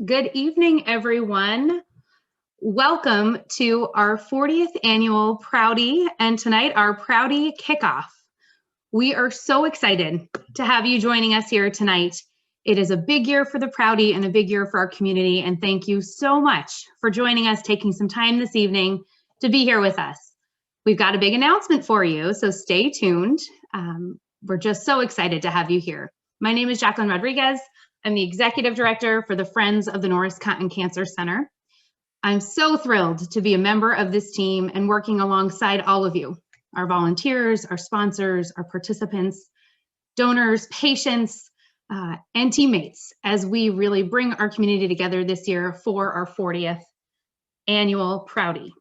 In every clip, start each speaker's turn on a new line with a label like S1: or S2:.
S1: Good evening, everyone. Welcome to our 40th annual Prouty, and tonight our Prouty Kickoff. We are so excited to have you joining us here tonight. It is a big year for the Prouty and a big year for our community, and thank you so much for joining us, taking some time this evening to be here with us. We've got a big announcement for you, so stay tuned. We're just so excited to have you here. My name is Jaclynn Rodriguez. I'm the Executive Director for the Friends of the Norris Cotton Cancer Center. I'm so thrilled to be a member of this team and working alongside all of you, our volunteers, our sponsors, our participants, donors, patients, and teammates, as we really bring our community together this year for our 40th annual Prouty.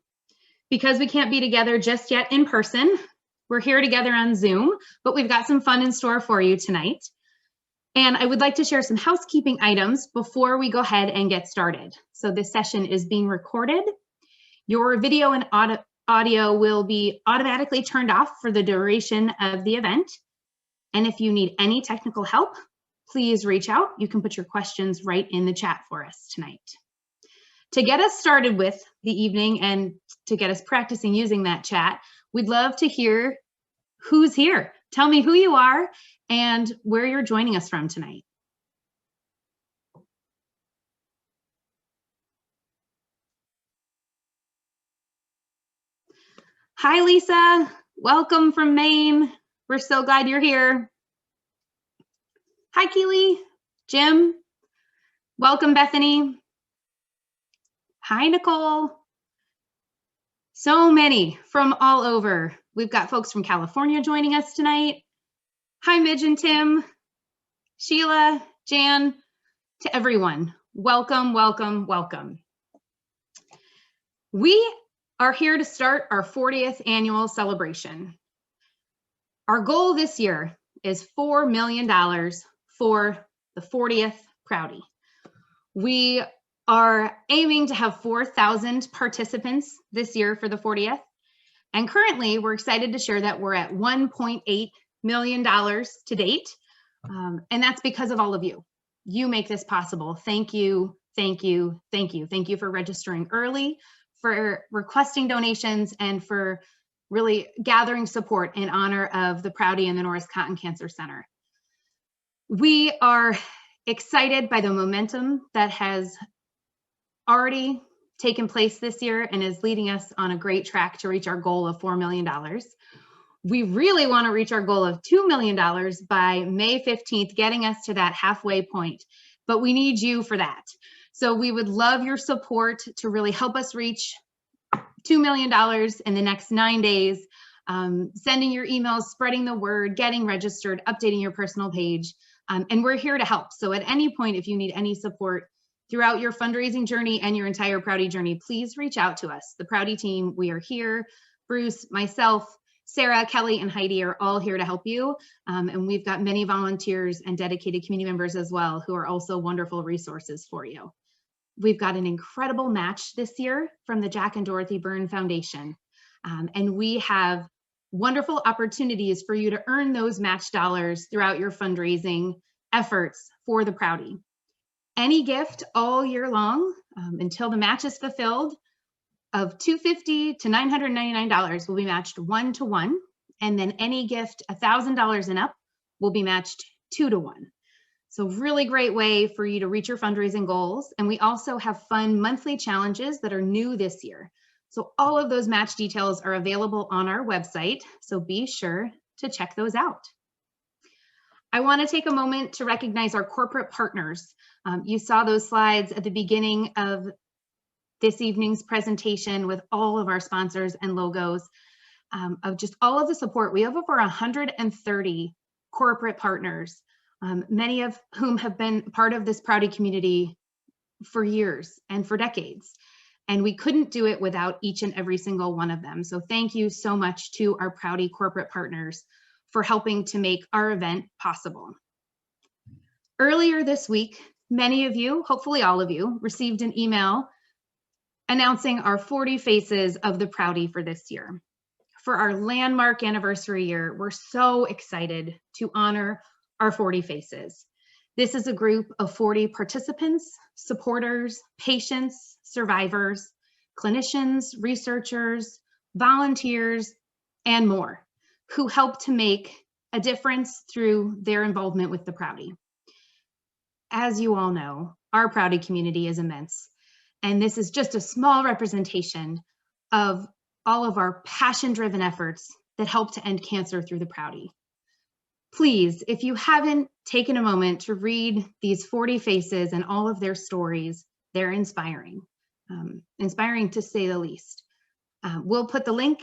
S1: Because we can't be together just yet in person, we're here together on Zoom, but we've got some fun in store for you tonight. And I would like to share some housekeeping items before we go ahead and get started. So this session is being recorded. Your video and audio will be automatically turned off for the duration of the event. And if you need any technical help, please reach out. You can put your questions right in the chat for us tonight. To get us started with the evening and to get us practicing using that chat, we'd love to hear who's here. Tell me who you are and where you're joining us from tonight. Hi, Lisa. Welcome from Maine. We're so glad you're here. Hi, Keely. Jim. Welcome, Bethany. Hi, Nicole. So many from all over. We've got folks from California joining us tonight. Hi, Midge and Tim, Sheila, Jan, to everyone. Welcome, welcome, welcome. We are here to start our 40th annual celebration. Our goal this year is $4 million for the 40th Prouty. We are aiming to have 4,000 participants this year for the 40th. And currently, we're excited to share that we're at $1.8 million to date. And that's because of all of you. You make this possible. Thank you, thank you, thank you. Thank you for registering early, for requesting donations, and for really gathering support in honor of the Prouty and the Norris Cotton Cancer Center. We are excited by the momentum that has already taken place this year and is leading us on a great track to reach our goal of $4 million. We really want to reach our goal of $2 million by May 15th, getting us to that halfway point, but we need you for that. So we would love your support to really help us reach $2 million in the next 9 days, sending your emails, spreading the word, getting registered, updating your personal page, and we're here to help. So at any point, if you need any support throughout your fundraising journey and your entire Prouty journey, please reach out to us. The Prouty team, we are here. Bruce, myself, Sarah, Kelly, and Heidi are all here to help you. And we've got many volunteers and dedicated community members as well who are also wonderful resources for you. We've got an incredible match this year from the Jack and Dorothy Byrne Foundation. And we have wonderful opportunities for you to earn those match dollars throughout your fundraising efforts for the Prouty. Any gift all year long until the match is fulfilled of $250 to $999 will be matched 1-to-1, and then any gift $1,000 and up will be matched 2-to-1. So really great way for you to reach your fundraising goals. And we also have fun monthly challenges that are new this year. So all of those match details are available on our website, so be sure to check those out. I want to take a moment to recognize our corporate partners. You saw those slides at the beginning of this evening's presentation with all of our sponsors and logos of just all of the support. We have over 130 corporate partners, many of whom have been part of this Prouty community for years and for decades. And we couldn't do it without each and every single one of them. So thank you so much to our Prouty corporate partners for helping to make our event possible. Earlier this week, many of you, hopefully all of you, received an email announcing our 40 faces of the Prouty for this year. For our landmark anniversary year, we're so excited to honor our 40 faces. This is a group of 40 participants, supporters, patients, survivors, clinicians, researchers, volunteers, and more, who help to make a difference through their involvement with the Prouty. As you all know, our Prouty community is immense, and this is just a small representation of all of our passion-driven efforts that help to end cancer through the Prouty. Please, if you haven't taken a moment to read these 40 faces and all of their stories, they're inspiring, inspiring to say the least. We'll put the link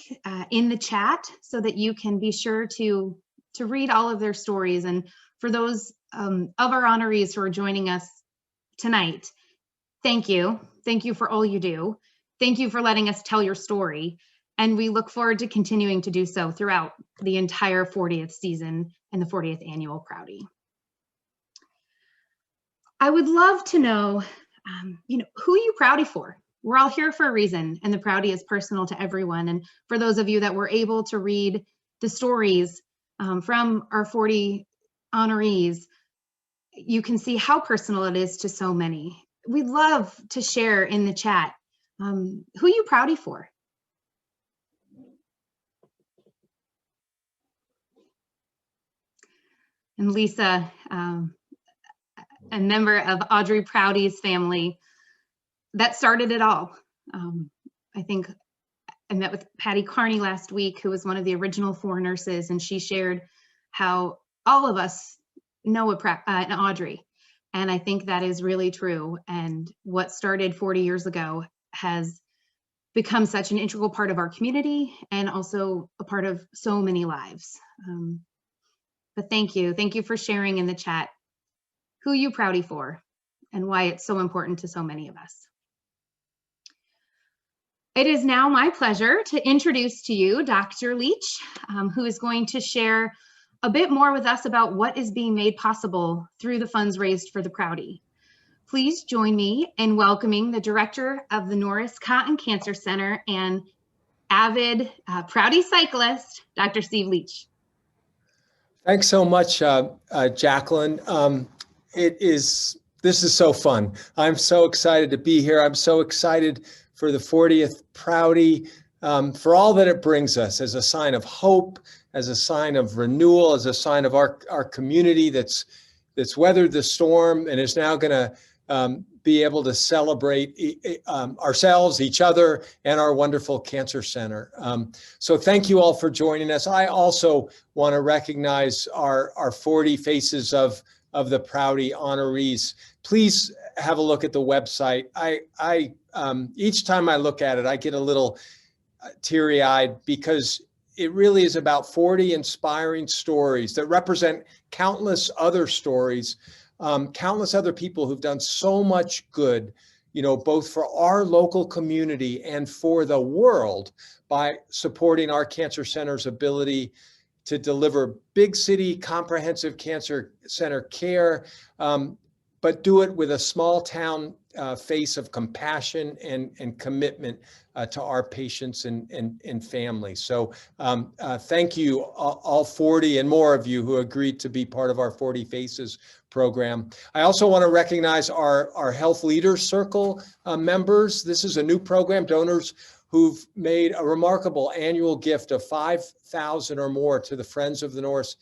S1: in the chat so that you can be sure to read all of their stories. And for those of our honorees who are joining us tonight, thank you. Thank you for all you do. Thank you for letting us tell your story. And we look forward to continuing to do so throughout the entire 40th season and the 40th annual Prouty. I would love to know, who you Prouty for? We're all here for a reason, and the Prouty is personal to everyone. And for those of you that were able to read the stories from our 40 honorees, you can see how personal it is to so many. We'd love to share in the chat who you Prouty for. And Lisa, a member of Audrey Prouty's family, that started it all. I think I met with Patty Carney last week, who was one of the original 4 nurses, and she shared how all of us know an Audrey. And I think that is really true. And what started 40 years ago has become such an integral part of our community and also a part of so many lives. But thank you. Thank you for sharing in the chat who you Prouty for and why it's so important to so many of us. It is now my pleasure to introduce to you Dr. Leach, who is going to share a bit more with us about what is being made possible through the funds raised for the Prouty. Please join me in welcoming the director of the Norris Cotton Cancer Center and avid Prouty cyclist, Dr. Steve Leach.
S2: Thanks so much, Jaclyn. This is so fun. I'm so excited to be here. I'm so excited for the 40th Prouty, for all that it brings us as a sign of hope, as a sign of renewal, as a sign of our community that's weathered the storm and is now going to be able to celebrate ourselves, each other, and our wonderful cancer center. So thank you all for joining us. I also want to recognize our 40 faces of the Prouty honorees. Please have a look at the website. Each time I look at it, I get a little teary-eyed because it really is about 40 inspiring stories that represent countless other stories, countless other people who've done so much good, both for our local community and for the world by supporting our cancer center's ability to deliver big city comprehensive cancer center care, but do it with a small town face of compassion and commitment to our patients and families. So thank you, all 40 and more of you who agreed to be part of our 40 Faces program. I also want to recognize our Health Leaders Circle members. This is a new program, donors who've made a remarkable annual gift of $5,000 or more to the Friends of the Norris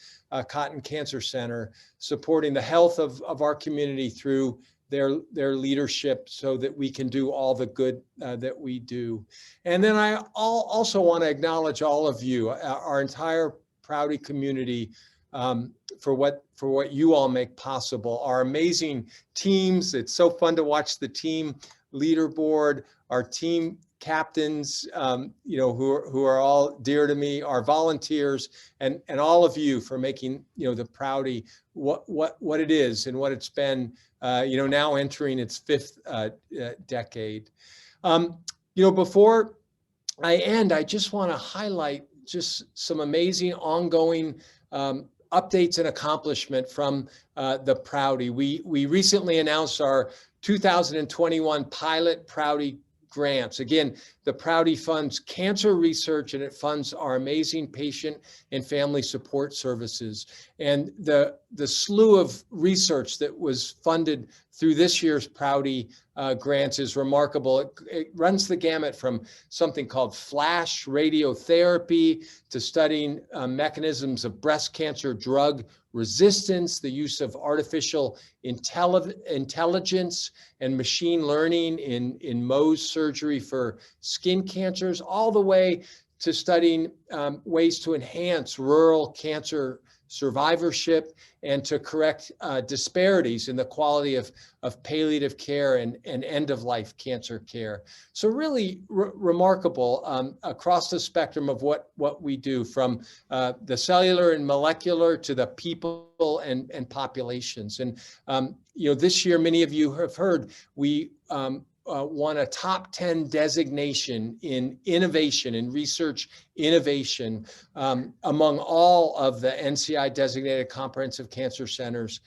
S2: Cotton Cancer Center, supporting the health of our community through their leadership so that we can do all the good that we do. And then I also want to acknowledge all of you, our entire Prouty community, for what you all make possible. Our amazing teams. It's so fun to watch the team leaderboard, our team captains, who are all dear to me, our volunteers, and all of you for making, the Prouty what it is and what it's been, now entering its 5th decade. Before I end, I just want to highlight just some amazing ongoing updates and accomplishment from the Prouty. We recently announced our 2021 pilot Prouty grants. Again, the Prouty funds cancer research, and it funds our amazing patient and family support services. And the slew of research that was funded through this year's Prouty grants is remarkable. It runs the gamut from something called flash radiotherapy to studying mechanisms of breast cancer drug resistance, the use of artificial intelligence and machine learning in Mohs surgery for skin cancers, all the way to studying ways to enhance rural cancer survivorship and to correct disparities in the quality of palliative care and end-of-life cancer care. So really remarkable across the spectrum of what we do, from the cellular and molecular to the people and populations. And this year, many of you have heard, we won a top 10 designation in innovation, in research innovation, among all of the NCI designated comprehensive cancer centers,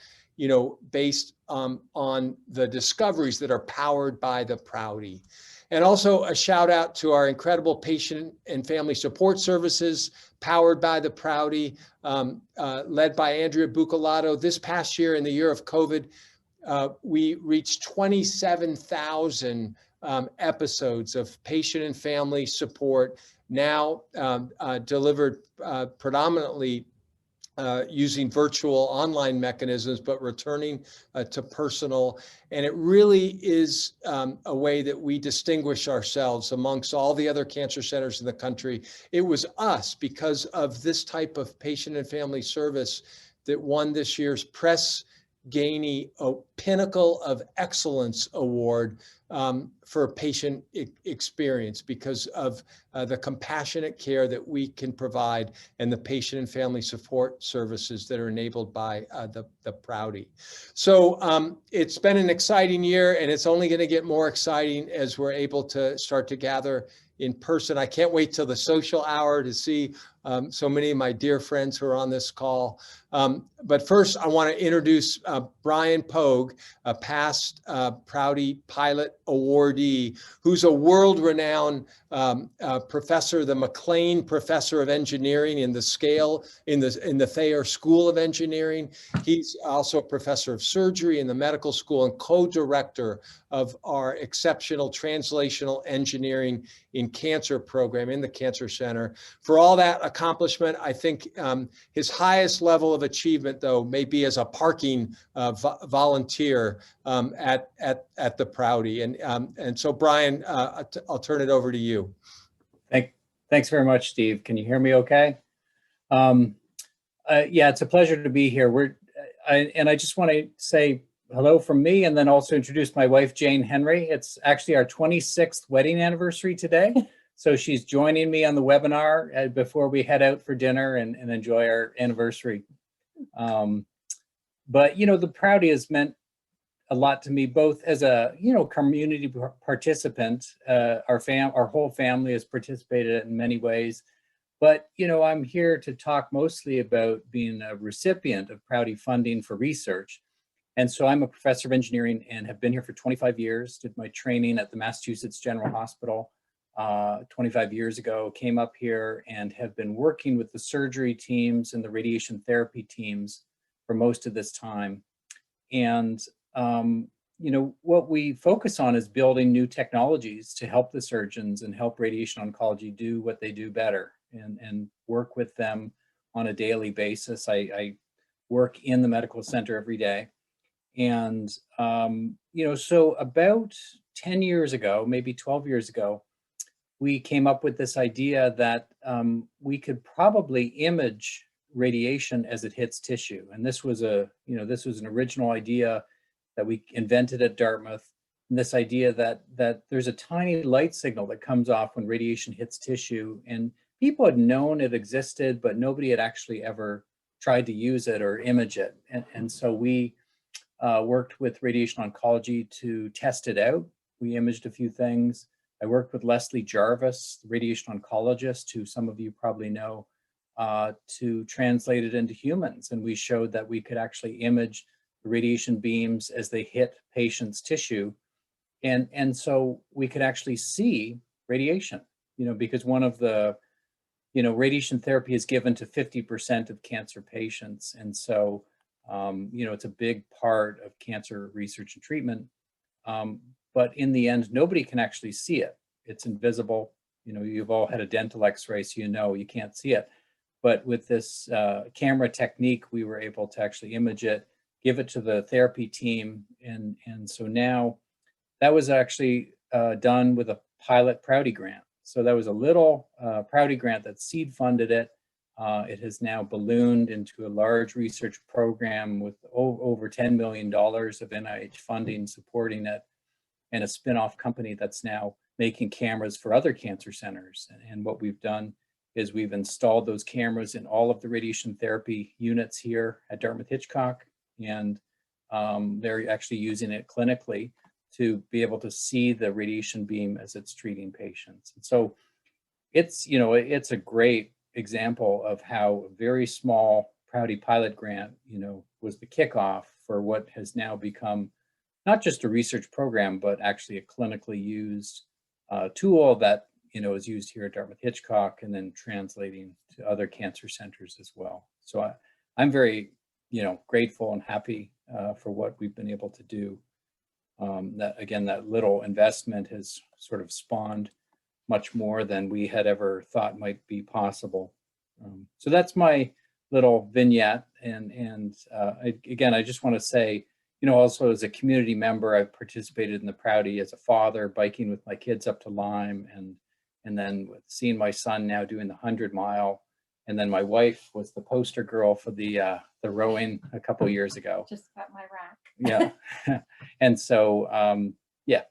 S2: based on the discoveries that are powered by the Prouty. And also a shout out to our incredible patient and family support services powered by the Prouty, led by Andrea Bucalato. This past year, in the year of COVID, we reached 27,000 episodes of patient and family support, now delivered predominantly using virtual online mechanisms, but returning to personal. And it really is a way that we distinguish ourselves amongst all the other cancer centers in the country. It was us, because of this type of patient and family service, that won this year's Press Ganey Pinnacle of Excellence Award for patient experience, because of the compassionate care that we can provide and the patient and family support services that are enabled by the Prouty. So it's been an exciting year, and it's only going to get more exciting as we're able to start to gather in person. I can't wait till the social hour to see so many of my dear friends who are on this call. But first, I want to introduce Brian Pogue, a past Prouty Pilot Awardee, who's a world-renowned professor, the McLean Professor of Engineering in the Thayer School of Engineering. He's also a professor of surgery in the medical school and co-director of our exceptional translational engineering in cancer program in the Cancer Center. For all that accomplishment, I think his highest level of achievement, though, may be as a parking volunteer at the Prouty. And so, Brian, I'll turn it over to you.
S3: Thanks very much, Steve. Can you hear me okay? Yeah, it's a pleasure to be here. I just want to say hello from me, and then also introduce my wife, Jane Henry. It's actually our 26th wedding anniversary today. So she's joining me on the webinar before we head out for dinner and enjoy our anniversary. But, the Prouty has meant a lot to me, both as a, community participant. Our whole family has participated in many ways. But, I'm here to talk mostly about being a recipient of Prouty funding for research. And so I'm a professor of engineering and have been here for 25 years, did my training at the Massachusetts General Hospital 25 years ago, came up here and have been working with the surgery teams and the radiation therapy teams for most of this time. And, what we focus on is building new technologies to help the surgeons and help radiation oncology do what they do better, and work with them on a daily basis. I work in the medical center every day. And, so about 10 years ago, maybe 12 years ago, we came up with this idea that we could probably image radiation as it hits tissue. And this was an original idea that we invented at Dartmouth. And this idea that there's a tiny light signal that comes off when radiation hits tissue. And people had known it existed, but nobody had actually ever tried to use it or image it. And so we worked with radiation oncology to test it out. We imaged a few things. I worked with Leslie Jarvis, the radiation oncologist, who some of you probably know, to translate it into humans. And we showed that we could actually image the radiation beams as they hit patients' tissue And so we could actually see radiation, because one of the, radiation therapy is given to 50% of cancer patients. And so, it's a big part of cancer research and treatment. But in the end, nobody can actually see it. It's invisible. You've all had a dental x-ray, so you can't see it. But with this camera technique, we were able to actually image it, give it to the therapy team. And so now that was actually done with a pilot Prouty grant. So that was a little Prouty grant that seed funded it. It has now ballooned into a large research program with over $10 million of NIH funding supporting it, and a spin-off company that's now making cameras for other cancer centers. And what we've done is we've installed those cameras in all of the radiation therapy units here at Dartmouth-Hitchcock, and they're actually using it clinically to be able to see the radiation beam as it's treating patients. And so it's a great example of how a very small Prouty pilot grant, was the kickoff for what has now become not just a research program, but actually a clinically used tool that, is used here at Dartmouth-Hitchcock and then translating to other cancer centers as well. So I'm very, grateful and happy for what we've been able to do. That little investment has sort of spawned much more than we had ever thought might be possible. So that's my little vignette. And I just want to say, also as a community member, I've participated in the Prouty as a father, biking with my kids up to Lyme, and then seeing my son now doing the 100-mile. And then my wife was the poster girl for the rowing a couple of years ago.
S4: Just got my rack.
S3: Yeah. And so,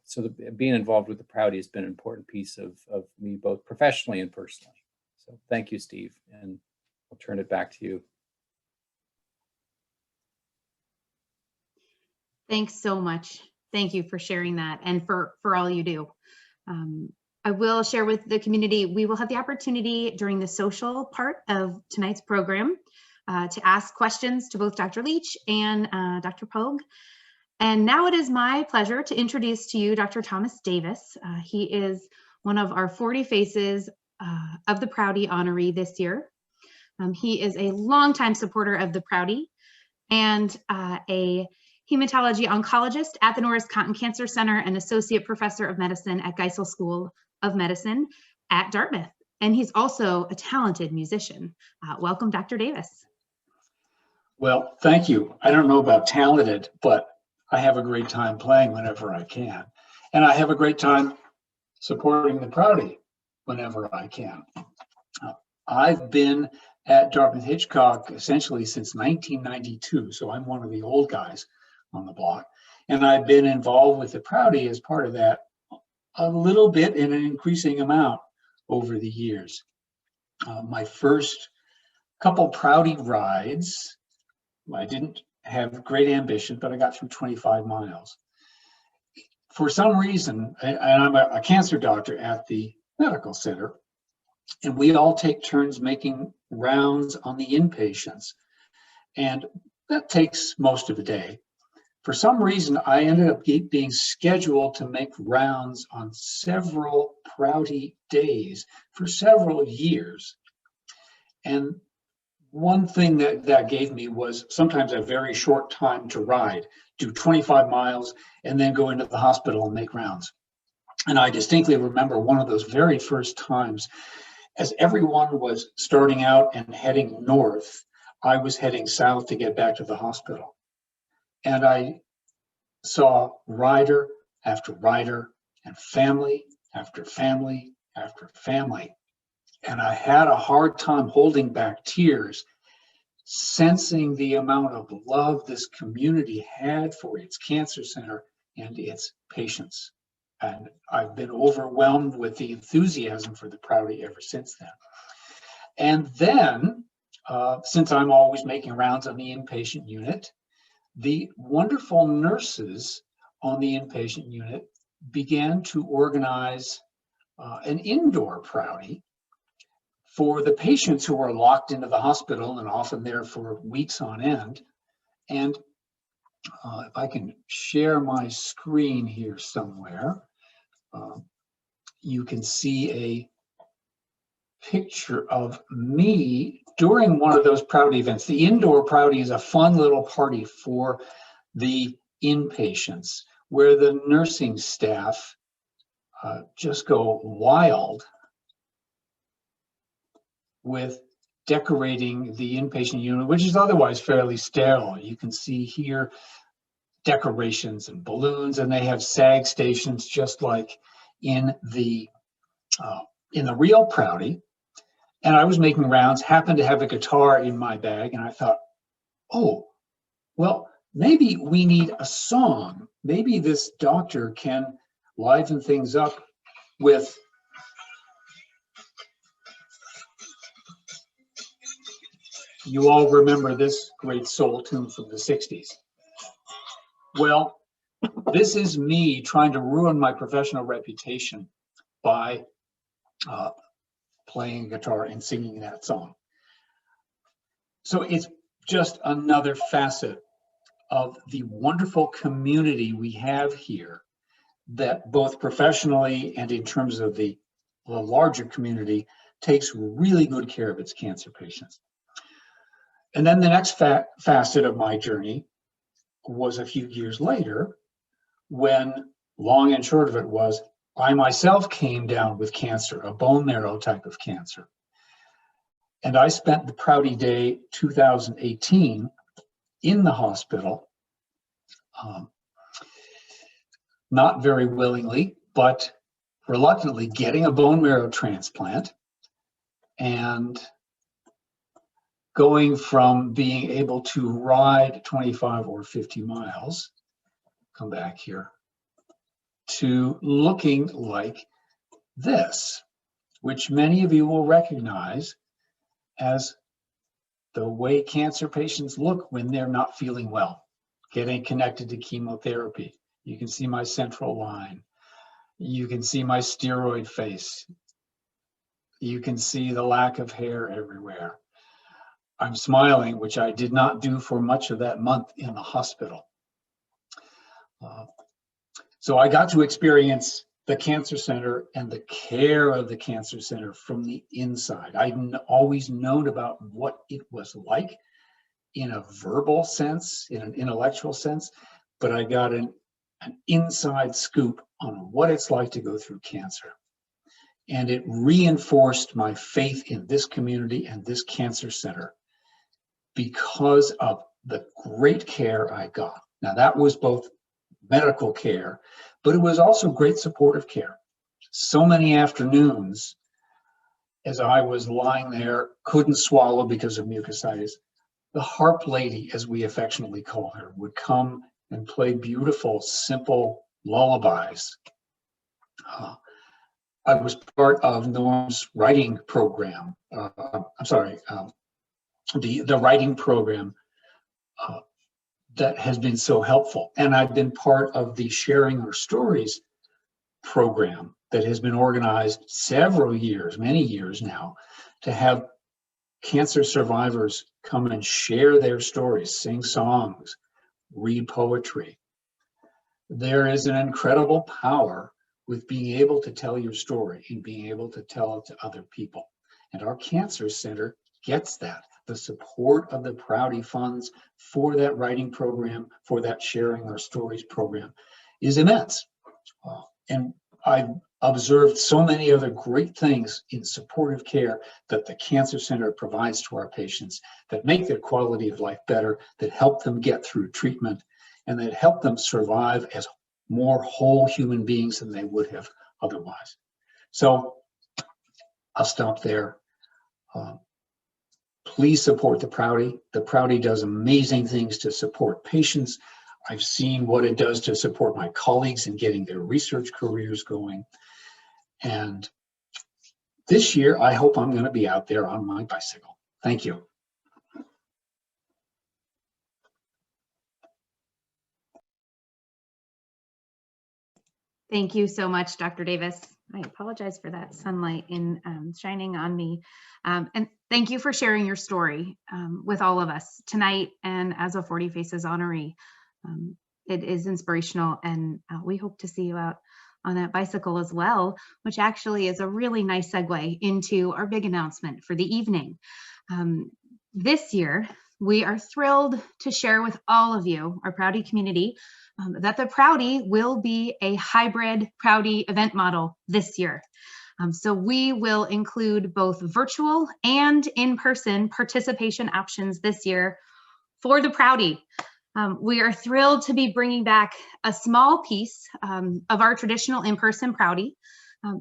S3: so being involved with the Prouty has been an important piece of me, both professionally and personally. So thank you, Steve, and I'll turn it back to you.
S1: Thanks so much. Thank you for sharing that and for all you do. I will share with the community, we will have the opportunity during the social part of tonight's program to ask questions to both Dr. Leach and Dr. Pogue. And now it is my pleasure to introduce to you Dr. Thomas Davis. He is one of our 40 Faces of the Prouty honoree this year. He is a longtime supporter of the Prouty and a hematology oncologist at the Norris Cotton Cancer Center and associate professor of medicine at Geisel School of Medicine at Dartmouth. And he's also a talented musician. Welcome, Dr. Davis.
S5: Well, thank you. I don't know about talented, but I have a great time playing whenever I can. And I have a great time supporting the Prouty whenever I can. I've been at Dartmouth-Hitchcock essentially since 1992, so I'm one of the old guys on the block. And I've been involved with the Prouty as part of that a little bit in an increasing amount over the years. My first couple Prouty rides, I didn't have great ambition, but I got through 25 miles. For some reason, and I'm a cancer doctor at the medical center, and we all take turns making rounds on the inpatients. And that takes most of the day. For some reason, I ended up being scheduled to make rounds on several Prouty days for several years. And one thing that gave me was sometimes a very short time to ride, do 25 miles, and then go into the hospital and make rounds. And I distinctly remember one of those very first times, as everyone was starting out and heading north, I was heading south to get back to the hospital. And I saw rider after rider and family after family after family. And I had a hard time holding back tears, sensing the amount of love this community had for its cancer center and its patients. And I've been overwhelmed with the enthusiasm for the Prouty ever since then. And then, since I'm always making rounds on the inpatient unit, the wonderful nurses on the inpatient unit began to organize an indoor Prouty for the patients who are locked into the hospital and often there for weeks on end. And If I can share my screen here somewhere, you can see a picture of me during one of those Prouty events. The indoor Prouty is a fun little party for the inpatients where the nursing staff just go wild with decorating the inpatient unit, which is otherwise fairly sterile. You can see here decorations and balloons, and they have SAG stations just like in the real Prouty. And I was making rounds, happened to have a guitar in my bag, and I thought, oh, well, maybe we need a song. Maybe this doctor can liven things up with you all remember this great soul tune from the 60s. Well, this is me trying to ruin my professional reputation by playing guitar and singing that song. So it's just another facet of the wonderful community we have here that both professionally and in terms of the larger community takes really good care of its cancer patients. And then the next facet of my journey was a few years later when, long and short of it was, I myself came down with cancer, a bone marrow type of cancer. And I spent the Prouty Day 2018 in the hospital, not very willingly, but reluctantly getting a bone marrow transplant and going from being able to ride 25 or 50 miles, come back here, to looking like this, which many of you will recognize as the way cancer patients look when they're not feeling well, getting connected to chemotherapy. You can see my central line. You can see my steroid face. You can see the lack of hair everywhere. I'm smiling, which I did not do for much of that month in the hospital. So I got to experience the cancer center and the care of the cancer center from the inside. I'd always known about what it was like in a verbal sense, in an intellectual sense, but I got an inside scoop on what it's like to go through cancer. And it reinforced my faith in this community and this cancer center because of the great care I got. Now that was both medical care, but it was also great supportive care. So many afternoons as I was lying there, couldn't swallow because of mucositis, the harp lady, as we affectionately call her, would come and play beautiful, simple lullabies. I was part of Norm's writing program. The writing program that has been so helpful. And I've been part of the Sharing Our Stories program that has been organized several years, many years now, to have cancer survivors come and share their stories, sing songs, read poetry. There is an incredible power with being able to tell your story and being able to tell it to other people. And our cancer center gets that. The support of the Prouty funds for that writing program, for that Sharing Our Stories program is immense. And I've observed so many other great things in supportive care that the Cancer Center provides to our patients that make their quality of life better, that help them get through treatment, and that help them survive as more whole human beings than they would have otherwise. So I'll stop there. Please support the Prouty. The Prouty does amazing things to support patients. I've seen what it does to support my colleagues in getting their research careers going. And this year, I hope I'm going to be out there on my bicycle. Thank you.
S1: Thank you so much, Dr. Davis. I apologize for that sunlight shining on me. And thank you for sharing your story with all of us tonight and as a 40 Faces honoree. It is inspirational, and we hope to see you out on that bicycle as well, which actually is a really nice segue into our big announcement for the evening. This year, we are thrilled to share with all of you, our Prouty community, that the Prouty will be a hybrid Prouty event model this year. So we will include both virtual and in-person participation options this year for the Prouty. We are thrilled to be bringing back a small piece of our traditional in-person Prouty.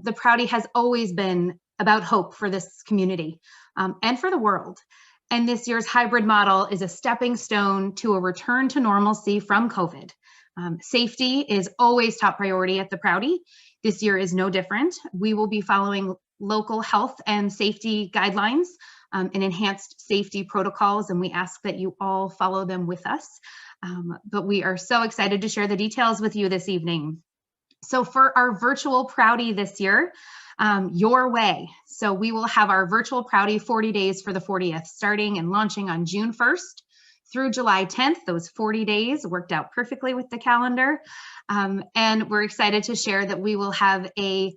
S1: The Prouty has always been about hope for this community and for the world. And this year's hybrid model is a stepping stone to a return to normalcy from COVID. Safety is always top priority at the Prouty. This year is no different. We will be following local health and safety guidelines and enhanced safety protocols, and we ask that you all follow them with us. But we are so excited to share the details with you this evening. So for our virtual Prouty this year, your way. So we will have our virtual Prouty 40 days for the 40th, starting and launching on June 1st through July 10th. Those 40 days worked out perfectly with the calendar. And we're excited to share that we will have a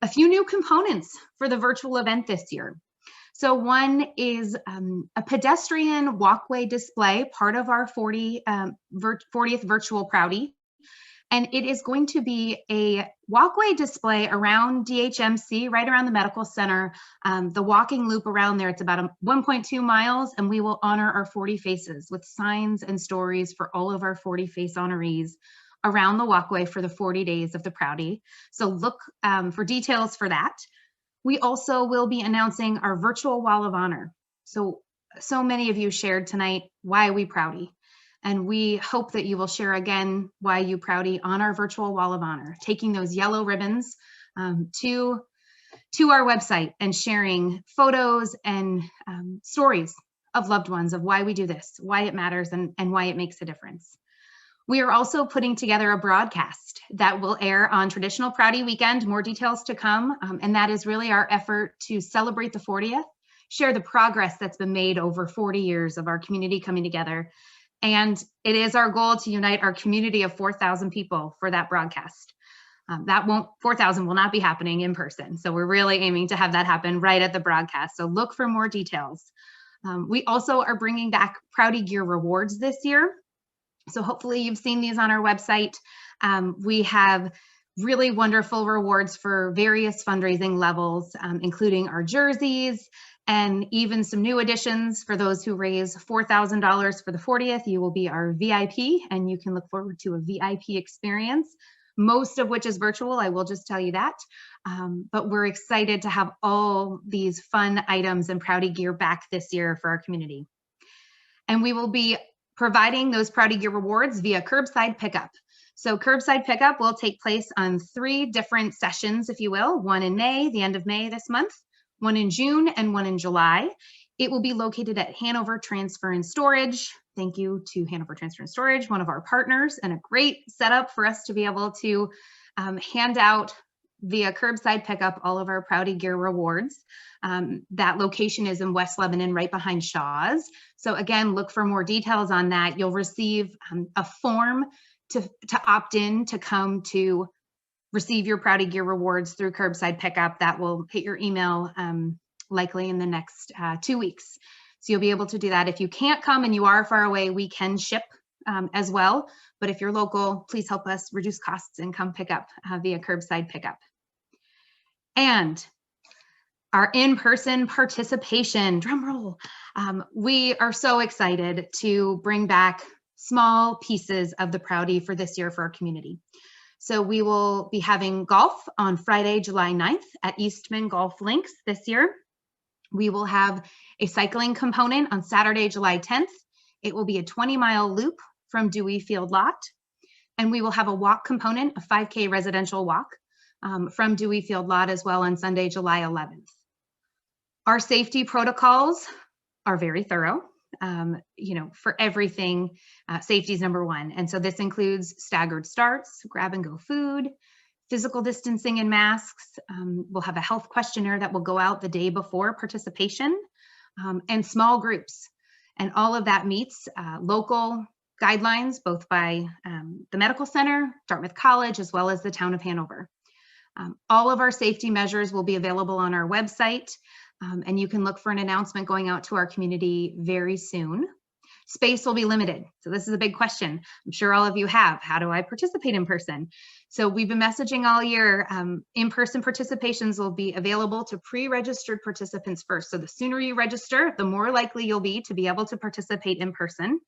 S1: few new components for the virtual event this year. So one is a pedestrian walkway display, part of our 40th virtual Prouty. And it is going to be a walkway display around DHMC, right around the medical center, the walking loop around there. It's about 1.2 miles, and we will honor our 40 faces with signs and stories for all of our 40 face honorees around the walkway for the 40 days of the Prouty. So look for details for that. We also will be announcing our virtual wall of honor. So many of you shared tonight, why we Prouty? And we hope that you will share again why you Prouty on our virtual wall of honor, taking those yellow ribbons to our website and sharing photos and stories of loved ones of why we do this, why it matters, and why it makes a difference. We are also putting together a broadcast that will air on traditional Prouty weekend, more details to come. And that is really our effort to celebrate the 40th, share the progress that's been made over 40 years of our community coming together. And it is our goal to unite our community of 4,000 people for that broadcast. 4,000 will not be happening in person. So we're really aiming to have that happen right at the broadcast. So look for more details. We also are bringing back Prouty Gear Rewards this year. So hopefully you've seen these on our website. We have really wonderful rewards for various fundraising levels, including our jerseys, and even some new additions for those who raise $4,000 for the 40th. You will be our VIP, and you can look forward to a VIP experience, most of which is virtual, I will just tell you that. But we're excited to have all these fun items and Prouty gear back this year for our community. And we will be providing those Prouty gear rewards via curbside pickup. So curbside pickup will take place on 3 different sessions, if you will, one in May, the end of May this month, one in June, and one in July. It will be located at Hanover Transfer and Storage. Thank you to Hanover Transfer and Storage, one of our partners, and a great setup for us to be able to hand out via curbside pickup all of our Prouty gear rewards. That location is in West Lebanon, right behind Shaw's. So again, look for more details on that. You'll receive a form to opt in to come to receive your Prouty gear rewards through curbside pickup. That will hit your email likely in the next 2 weeks. So you'll be able to do that. If you can't come and you are far away, we can ship as well. But if you're local, please help us reduce costs and come pick up via curbside pickup. And our in-person participation, drum roll. We are so excited to bring back small pieces of the Prouty for this year for our community. So we will be having golf on Friday, July 9th at Eastman Golf Links this year. We will have a cycling component on Saturday, July 10th. It will be a 20-mile loop from Dewey Field Lot. And we will have a walk component, a 5K residential walk from Dewey Field Lot as well on Sunday, July 11th. Our safety protocols are very thorough. For everything, safety is number one. And so this includes staggered starts, grab and go food, physical distancing and masks. We'll have a health questionnaire that will go out the day before participation, and small groups. And all of that meets local guidelines, both by the medical center, Dartmouth College, as well as the town of Hanover. All of our safety measures will be available on our website, and you can look for an announcement going out to our community very soon. Space will be limited. So this is a big question. I'm sure all of you have. How do I participate in person? So we've been messaging all year. In-person participations will be available to pre-registered participants first. So the sooner you register, the more likely you'll be to be able to participate in person.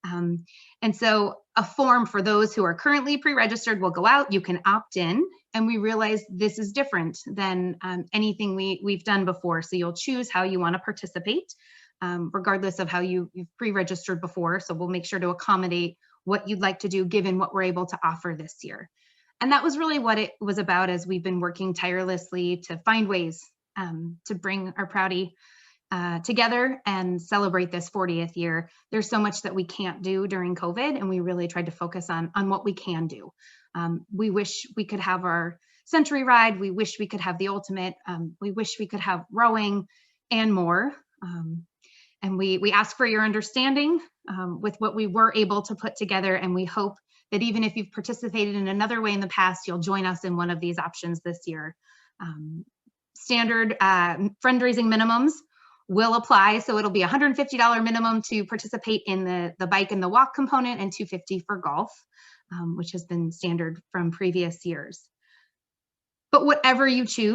S1: And so a form for those who are currently pre-registered will go out. You can opt in, and we realize this is different than anything we've done before. So you'll choose how you want to participate, regardless of how you've pre-registered before. So we'll make sure to accommodate what you'd like to do given what we're able to offer this year. And that was really what it was about as we've been working tirelessly to find ways to bring our Prouty together and celebrate this 40th year. There's so much that we can't do during COVID, and we really tried to focus on what we can do. We wish we could have our century ride. We wish we could have the ultimate. We wish we could have rowing and more. And we ask for your understanding with what we were able to put together. And we hope that even if you've participated in another way in the past, you'll join us in one of these options this year. Standard fundraising minimums will apply. So it'll be $150 minimum to participate in the bike and the walk component, and $250 for golf, which has been standard from previous years. But whatever you choose,